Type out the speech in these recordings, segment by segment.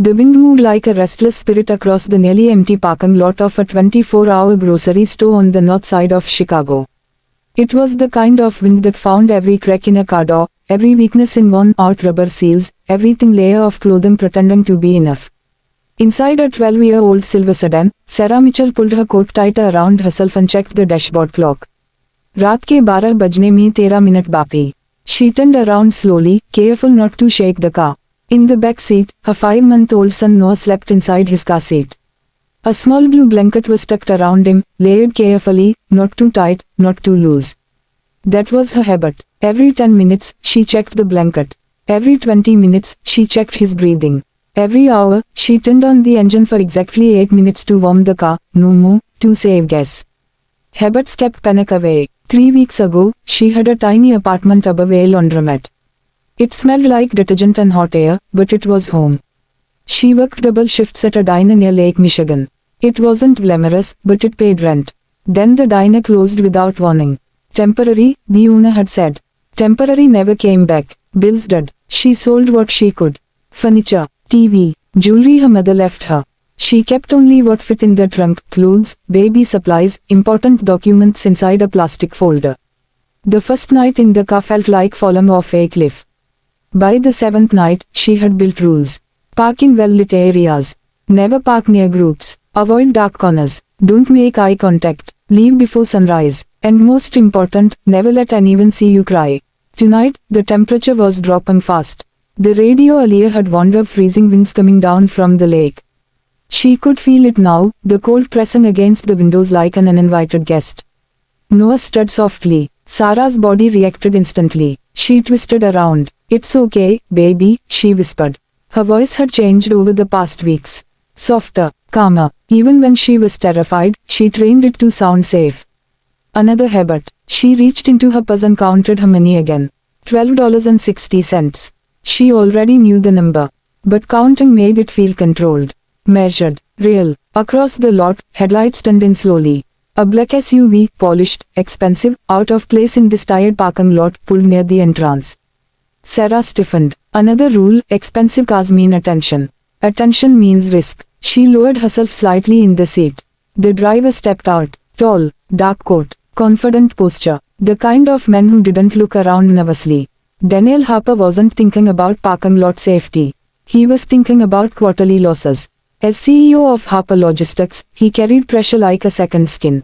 The wind moved like a restless spirit across the nearly empty parking lot of a 24-hour grocery store on the north side of Chicago. It was the kind of wind that found every crack in a car door, every weakness in worn-out rubber seals, every thin layer of clothing pretending to be enough. Inside a 12-year-old silver sedan, Sarah Mitchell pulled her coat tighter around herself and checked the dashboard clock. रात के 12 बजने में 13 minute बाकी. She turned around slowly, careful not to shake the car. In the back seat, her 5-month-old son Noah slept inside his car seat. A small blue blanket was tucked around him, layered carefully, not too tight, not too loose. That was her habit. Every 10 minutes, she checked the blanket. Every 20 minutes, she checked his breathing. Every hour, she turned on the engine for exactly 8 minutes to warm the car, no more, to save gas. Habits kept panic away. 3 weeks ago, she had a tiny apartment above a laundromat. It smelled like detergent and hot air, but it was home. She worked double shifts at a diner near Lake Michigan. It wasn't glamorous, but it paid rent. Then the diner closed without warning. Temporary, the owner had said. Temporary never came back. Bills did. She sold what she could. Furniture, TV, jewelry her mother left her. She kept only what fit in the trunk, clothes, baby supplies, important documents inside a plastic folder. The first night in the car felt like falling off a cliff. By the 7th night, she had built rules. Park in well-lit areas. Never park near groups. Avoid dark corners. Don't make eye contact. Leave before sunrise. And most important, never let anyone see you cry. Tonight, the temperature was dropping fast. The radio earlier had warned of freezing winds coming down from the lake. She could feel it now, the cold pressing against the windows like an uninvited guest. Noah stirred softly. Sarah's body reacted instantly. She twisted around. It's okay, baby, she whispered. Her voice had changed over the past weeks. Softer, calmer. Even when she was terrified, she trained it to sound safe. Another habit. She reached into her purse and counted her money again. $12.60. She already knew the number. But counting made it feel controlled. Measured. Real. Across the lot, headlights turned in slowly. A black SUV, polished, expensive, out of place in this tired parking lot, pulled near the entrance. Sarah stiffened. Another rule, expensive cars mean attention. Attention means risk. She lowered herself slightly in the seat. The driver stepped out. Tall, dark coat, confident posture. The kind of man who didn't look around nervously. Daniel Harper wasn't thinking about parking lot safety. He was thinking about quarterly losses. As CEO of Harper Logistics, he carried pressure like a second skin.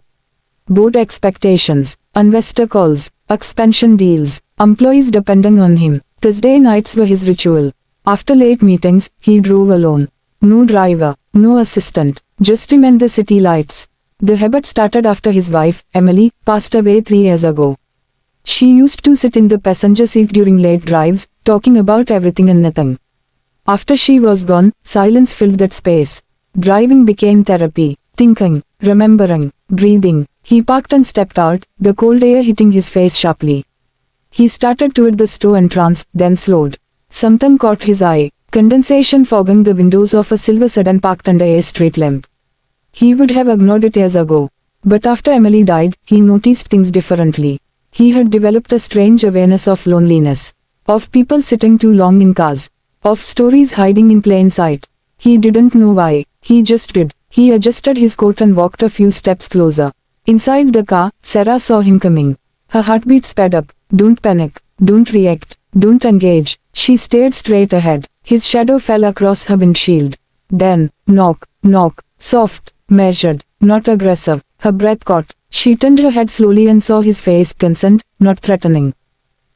Board expectations, investor calls, expansion deals, employees depending on him. Thursday nights were his ritual. After late meetings, he drove alone. No driver, no assistant, just him and the city lights. The habit started after his wife, Emily, passed away 3 years ago. She used to sit in the passenger seat during late drives, talking about everything and nothing. After she was gone, silence filled that space. Driving became therapy. Thinking, remembering, breathing. He parked and stepped out, the cold air hitting his face sharply. He started toward the store entrance, then slowed. Something caught his eye, condensation fogging the windows of a silver sedan parked under a street lamp. He would have ignored it years ago. But after Emily died, he noticed things differently. He had developed a strange awareness of loneliness. Of people sitting too long in cars. Of stories hiding in plain sight. He didn't know why, he just did. He adjusted his coat and walked a few steps closer. Inside the car, Sarah saw him coming. Her heartbeat sped up. Don't panic. Don't react. Don't engage. She stared straight ahead. His shadow fell across her windshield. Then, knock, knock, soft, measured, not aggressive. Her breath caught. She turned her head slowly and saw his face, concerned, not threatening.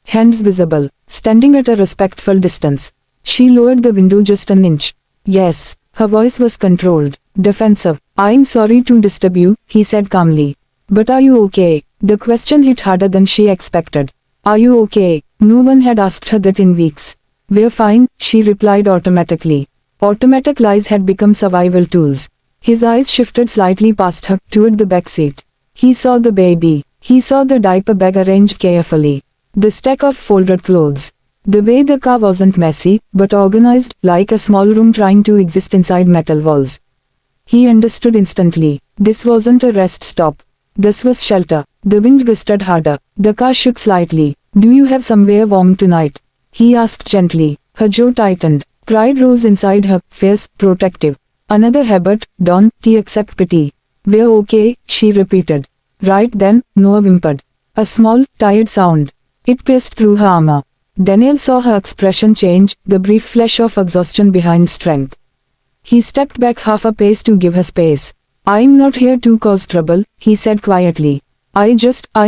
Hands visible, standing at a respectful distance. She lowered the window just an inch. Yes, her voice was controlled, defensive. I'm sorry to disturb you, he said calmly. But are you okay? The question hit harder than she expected. Are you okay? No one had asked her that in weeks. We're fine, she replied automatically. Automatic lies had become survival tools. His eyes shifted slightly past her, toward the back seat. He saw the baby. He saw the diaper bag arranged carefully. The stack of folded clothes. The way the car wasn't messy, but organized, like a small room trying to exist inside metal walls. He understood instantly. This wasn't a rest stop. This was shelter. The wind gusted harder. The car shook slightly. Do you have somewhere warm tonight? He asked gently. Her jaw tightened. Pride rose inside her, fierce, protective. Another habit, don't accept pity. We're okay, she repeated. Right then, Noah whimpered. A small, tired sound. It pierced through her armor. Daniel saw her expression change, the brief flash of exhaustion behind strength. He stepped back half a pace to give her space. I'm not here to cause trouble, he said quietly. I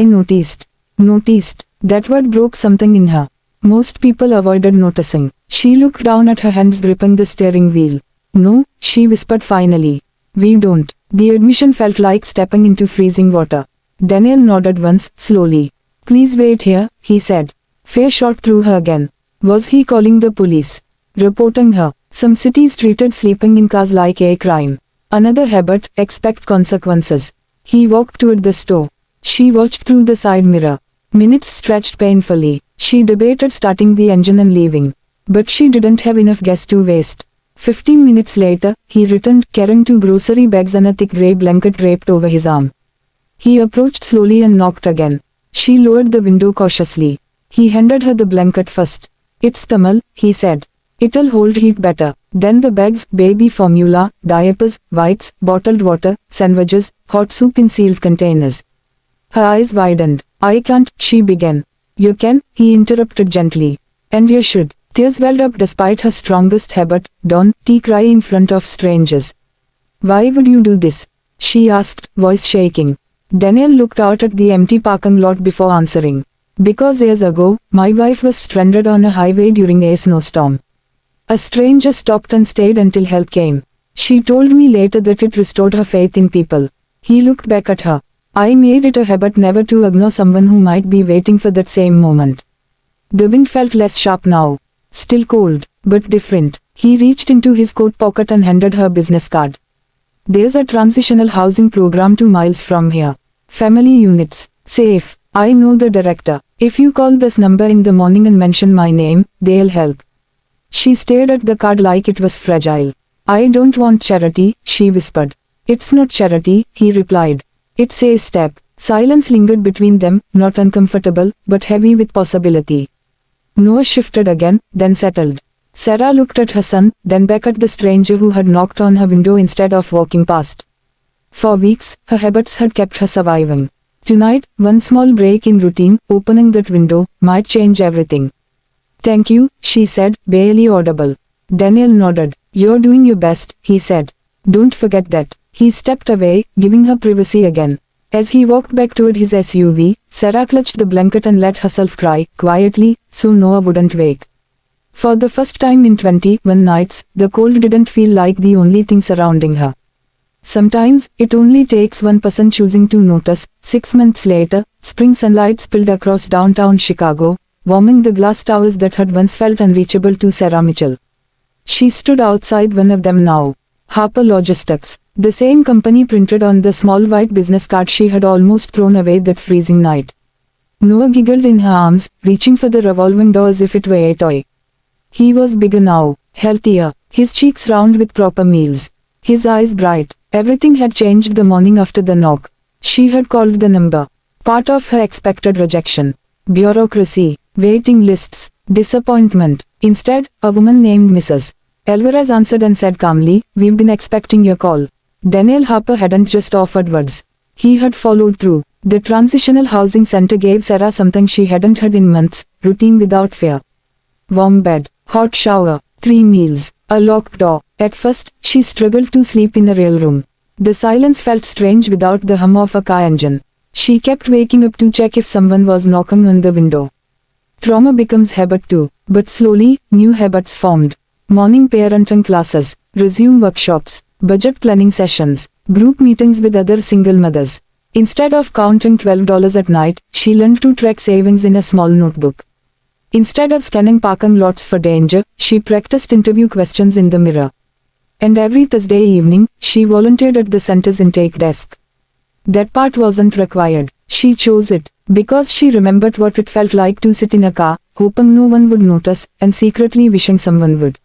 noticed. Noticed. That word broke something in her. Most people avoided noticing. She looked down at her hands gripping the steering wheel. No, she whispered finally. We don't. The admission felt like stepping into freezing water. Daniel nodded once, slowly. Please wait here, he said. Fear shot through her again. Was he calling the police? Reporting her. Some cities treated sleeping in cars like a crime. Another habit, expect consequences. He walked toward the store. She watched through the side mirror. Minutes stretched painfully. She debated starting the engine and leaving. But she didn't have enough gas to waste. 15 minutes later, he returned carrying 2 grocery bags and a thick grey blanket draped over his arm. He approached slowly and knocked again. She lowered the window cautiously. He handed her the blanket first. It's thermal, he said. It'll hold heat better. Then the bags, baby formula, diapers, wipes, bottled water, sandwiches, hot soup in sealed containers. Her eyes widened. I can't, she began. You can, he interrupted gently. And you should. Tears welled up despite her strongest habit, don't cry in front of strangers. Why would you do this? She asked, voice shaking. Daniel looked out at the empty parking lot before answering. Because years ago, my wife was stranded on a highway during a snowstorm. A stranger stopped and stayed until help came. She told me later that it restored her faith in people. He looked back at her. I made it a habit never to ignore someone who might be waiting for that same moment. The wind felt less sharp now. Still cold, but different. He reached into his coat pocket and handed her a business card. There's a transitional housing program 2 miles from here. Family units. Safe. I know the director. If you call this number in the morning and mention my name, they'll help. She stared at the card like it was fragile. I don't want charity, she whispered. It's not charity, he replied. It's a step. Silence lingered between them, not uncomfortable, but heavy with possibility. Noah shifted again, then settled. Sarah looked at her son, then back at the stranger who had knocked on her window instead of walking past. For weeks, her habits had kept her surviving. Tonight, one small break in routine, opening that window, might change everything. Thank you, she said, barely audible. Daniel nodded. You're doing your best, he said. Don't forget that. He stepped away, giving her privacy again. As he walked back toward his SUV, Sarah clutched the blanket and let herself cry, quietly, so Noah wouldn't wake. For the first time in 21 nights, the cold didn't feel like the only thing surrounding her. Sometimes, it only takes one person choosing to notice. 6 months later, spring sunlight spilled across downtown Chicago, warming the glass towers that had once felt unreachable to Sarah Mitchell. She stood outside one of them now. Harper Logistics. The same company printed on the small white business card she had almost thrown away that freezing night. Noah giggled in her arms, reaching for the revolving door as if it were a toy. He was bigger now, healthier, his cheeks round with proper meals. His eyes bright. Everything had changed the morning after the knock. She had called the number. Part of her expected rejection. Bureaucracy. Waiting lists. Disappointment. Instead, a woman named Mrs. Alvarez answered and said calmly, "We've been expecting your call." Daniel Harper hadn't just offered words. He had followed through. The transitional housing center gave Sarah something she hadn't had in months, routine without fear. Warm bed, hot shower, 3 meals, a locked door. At first, she struggled to sleep in a real room. The silence felt strange without the hum of a car engine. She kept waking up to check if someone was knocking on the window. Trauma becomes habit too, but slowly, new habits formed. Morning parenting classes, resume workshops, budget planning sessions, group meetings with other single mothers. Instead of counting $12 at night, she learned to track savings in a small notebook. Instead of scanning parking lots for danger, she practiced interview questions in the mirror. And every Thursday evening, she volunteered at the center's intake desk. That part wasn't required. She chose it, because she remembered what it felt like to sit in a car, hoping no one would notice, and secretly wishing someone would.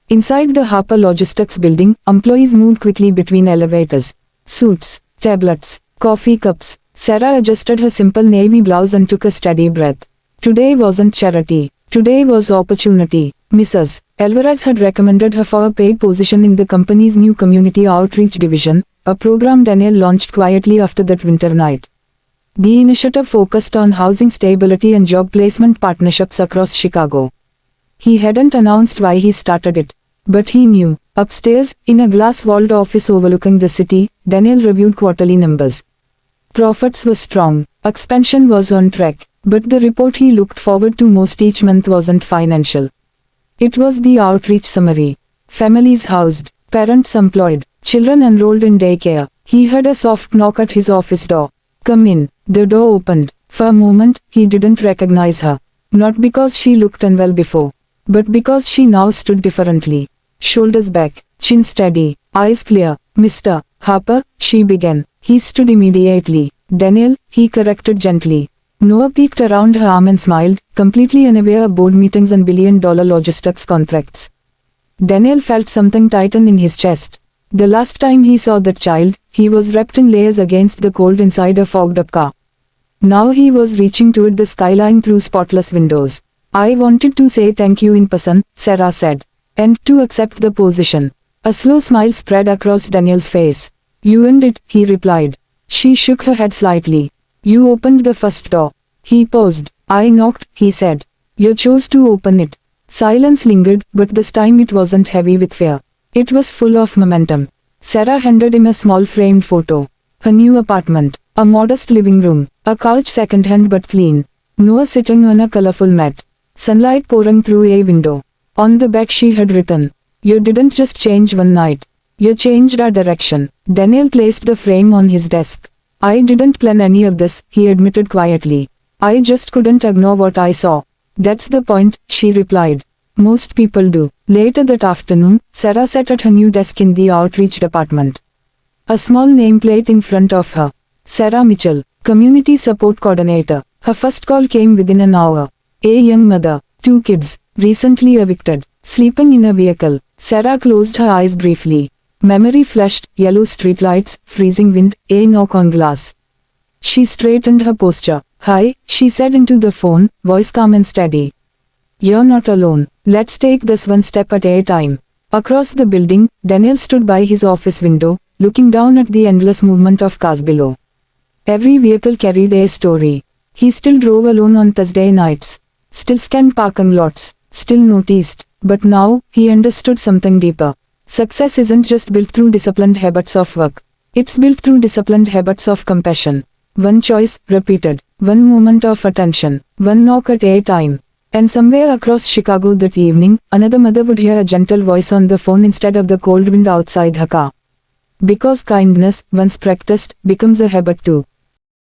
Inside the Harper Logistics building, employees moved quickly between elevators. Suits, tablets, coffee cups. Sarah adjusted her simple navy blouse and took a steady breath. Today wasn't charity. Today was opportunity. Mrs. Alvarez had recommended her for a paid position in the company's new community outreach division, a program Daniel launched quietly after that winter night. The initiative focused on housing stability and job placement partnerships across Chicago. He hadn't announced why he started it, but he knew. Upstairs, in a glass-walled office overlooking the city, Daniel reviewed quarterly numbers. Profits were strong, expansion was on track, but the report he looked forward to most each month wasn't financial. It was the outreach summary. Families housed, parents employed, children enrolled in daycare. He heard a soft knock at his office door. "Come in." The door opened. For a moment, he didn't recognize her. Not because she looked unwell before, but because she now stood differently. Shoulders back, chin steady, eyes clear. "Mr. Harper," she began. He stood immediately. "Daniel," he corrected gently. Noah peeked around her arm and smiled, completely unaware of board meetings and billion-dollar logistics contracts. Daniel felt something tighten in his chest. The last time he saw that child, he was wrapped in layers against the cold inside a fogged-up car. Now he was reaching toward the skyline through spotless windows. "I wanted to say thank you in person," Sarah said. "And to accept the position." A slow smile spread across Daniel's face. "You earned it," he replied. She shook her head slightly. "You opened the first door." He paused. "I knocked," he said. "You chose to open it." Silence lingered, but this time it wasn't heavy with fear. It was full of momentum. Sarah handed him a small framed photo. Her new apartment. A modest living room. A couch second-hand but clean. Noah sitting on a colorful mat. Sunlight pouring through a window. On the back she had written, "You didn't just change one night. You changed our direction." Daniel placed the frame on his desk. "I didn't plan any of this," he admitted quietly. "I just couldn't ignore what I saw." "That's the point," she replied. "Most people do." Later that afternoon, Sarah sat at her new desk in the outreach department. A small nameplate in front of her. Sarah Mitchell, Community Support Coordinator. Her first call came within an hour. A young mother, 2 kids, recently evicted, sleeping in a vehicle. Sarah closed her eyes briefly. Memory flashed, yellow streetlights, freezing wind, a knock on glass. She straightened her posture. "Hi," she said into the phone, voice calm and steady. "You're not alone. Let's take this one step at a time." Across the building, Daniel stood by his office window, looking down at the endless movement of cars below. Every vehicle carried a story. He still drove alone on Thursday nights. Still scanned parking lots. Still noticed. But now, he understood something deeper. Success isn't just built through disciplined habits of work. It's built through disciplined habits of compassion. One choice, repeated. One moment of attention. One knock at a time. And somewhere across Chicago that evening, another mother would hear a gentle voice on the phone instead of the cold wind outside her car. Because kindness, once practiced, becomes a habit too.